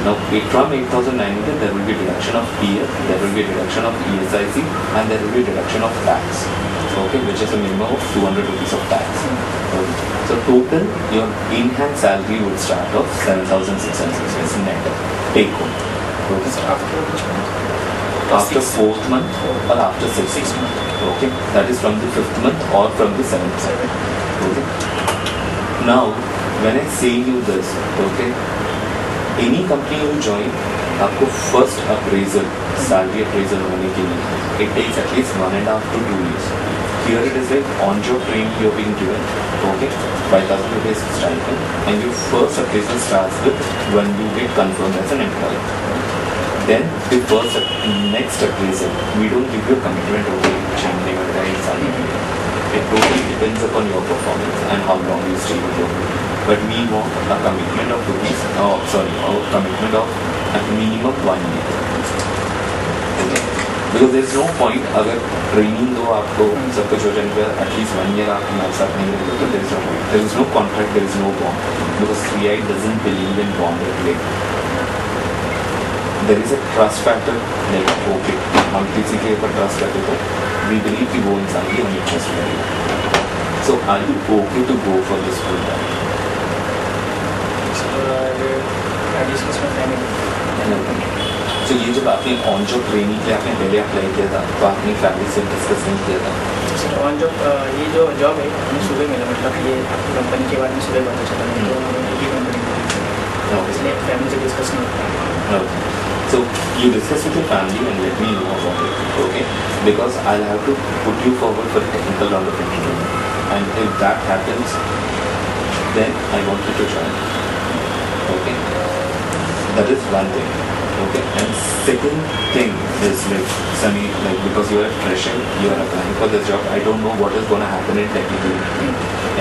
Now, from 8,900, there will be deduction of PF, there will be deduction of ESIC, and there will be deduction of tax. Okay, which is a minimum of 200 rupees of tax. Okay. So total, your in-hand salary would start off 7,606 net take home. Okay. So after which month? After 4th month or after 6th month. Okay, that is from the 5th month or from the 7th month. Okay. Now, when I say you this, okay, any company you join, आपको first appraisal, salary appraisal होने के लिए, it takes at least 1.5 to 2 years. Here it is like on-job training you are being given, okay, 5,000 rupees stipend, and your first appraisal starts with when you get confirmed as an employee. Then the next appraisal, we don't give you a commitment of it totally depends upon your performance and how long you stay with your company. But we want a commitment of commitment of at minimum 1 year. Okay. Because there is no point अगर training दो आपको सब कुछ हो जाएगा at least 1 year आप हमारे साथ नहीं रहेंगे तो there is no point. There is no contract, there is no bond. Because 3i doesn't believe in bonded labor. There is a trust factor, like okay, हम किसी के ऊपर trust करते तो we believe कि वो इंसान भी हमें trust करेगा. So are you okay to go for this full time? I discuss my family. So ये जब आपने ऑन जॉब ट्रेनिंग के लिए आपने पहले अप्लाई किया था तो आपने फैमिली से डिस्कस नहीं किया था? सर ऑन जॉब ये जो जॉब है हमें सुबह मिला, मतलब ये आपकी कंपनी के बारे में सुबह पता चला नहीं तो हमें एक ही कंपनी इसलिए फैमिली से डिस्कस नहीं होता. So you discuss with your family and let me know about it, okay? Because I'll have to put you forward for a technical round of interview, and if that happens, then I want you to join. Okay? That is one thing. Okay? And second thing is like Sunny, like because you are a fresher, you are applying for this job. I don't know what is going to happen in technical.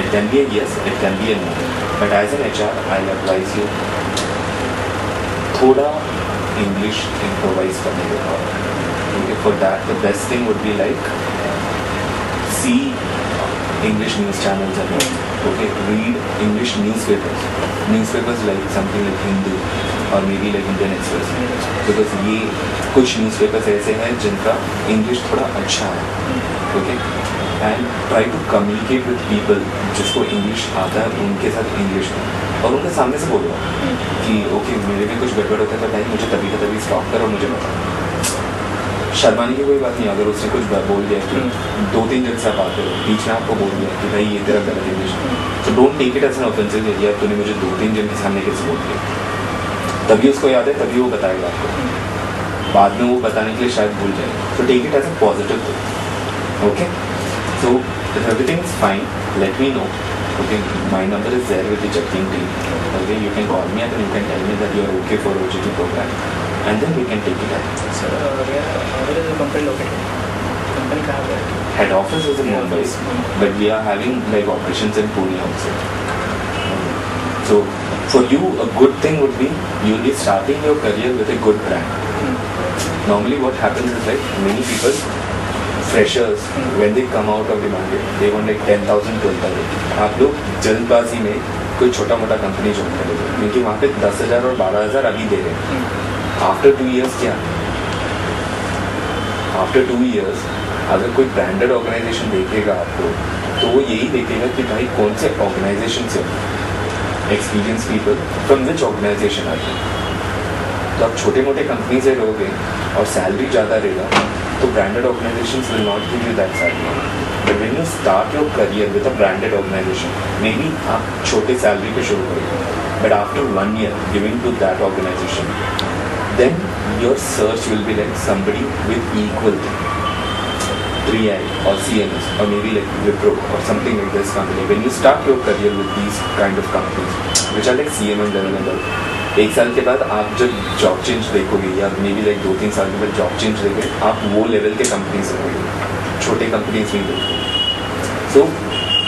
It can be a yes, it can be a no. But as an HR, I'll advise you. थोड़ा English improvise करने के बाद, okay, for that the best thing would be like see English news channels and all, okay, read English newspapers like something like Hindu or maybe like Indian Express, because ये कुछ newspapers ऐसे हैं जिनका English थोड़ा अच्छा है, okay, and try to communicate with people जिसको English आता है उनके साथ English में और उनके सामने से बोलो कि ओके मेरे भी कुछ गड़बड़ होता है तो भाई मुझे तभी का तभी स्टॉप करो, मुझे बताओ. शर्माने की कोई बात नहीं. अगर उसने कुछ बोल दिया कि 2-3 दिन से आप आते हो बीच में आपको बोल दिया कि भाई ये तेरा गलत इंग्लिश, तो don't take it as an offensive area. तूने मुझे 2-3 दिन के सामने कैसे बोल दिया, तभी उसको याद है, तभी वो बताएगा आपको. बाद में वो बताने के लिए शायद भूल जाएगा. तो take it as a positive thing. Okay, so if everything is fine let me know. Okay, my number is there with the checking team. Okay, you can call me and you can tell me that you are okay for OJT program, and then we can take it up. Sir, where is the company located? Company कहाँ पे है? Head office is in Mumbai, but we are having like operations in Pune also. So for you, a good thing would be you will be starting your career with a good brand. Normally, what happens is like many people. Freshers, when they come out of the market, they want like 10,000, 12,000. आप लोग जल्दबाजी में कोई छोटा मोटा company join कर लेते हैं क्योंकि वहाँ पे 10,000 और 12,000 अभी दे रहे हैं. आफ्टर 2 years क्या? आफ्टर 2 years अगर कोई ब्रांडेड ऑर्गेनाइजेशन देखेगा आपको तो वो यही देखेगा कि भाई कौन से ऑर्गेनाइजेशन से experience people from which organization आते हैं. तो आप छोटे मोटे कंपनी से रहोगे और सैलरी ज़्यादा रहेगा तो branded organizations will not give you that salary. But when you start your career with a branded organization, maybe आप छोटे salary पे शुरू करोगे, but after 1 year giving to that organization, then your search will be like somebody with equal 3i or CMS or maybe like Wipro or something like this company. When you start your career with these kind of companies, which are like CMM level and all, 1 साल के बाद आप जब job change देखोगे या may be like 2-3 साल के बाद जॉब चेंज देखोगे, आप वो लेवल के कंपनीज देखोगे, छोटे कंपनीज नहीं देखोगे. सो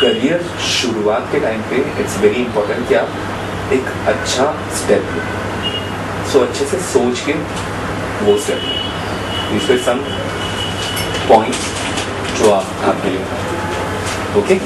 करियर शुरुआत के टाइम पे इट्स वेरी इंपॉर्टेंट कि आप एक अच्छा स्टेप लो. सो अच्छे से सोच के वो स्टेप लो. इस पर सम पॉइंट्स जो आपके लिए ओके.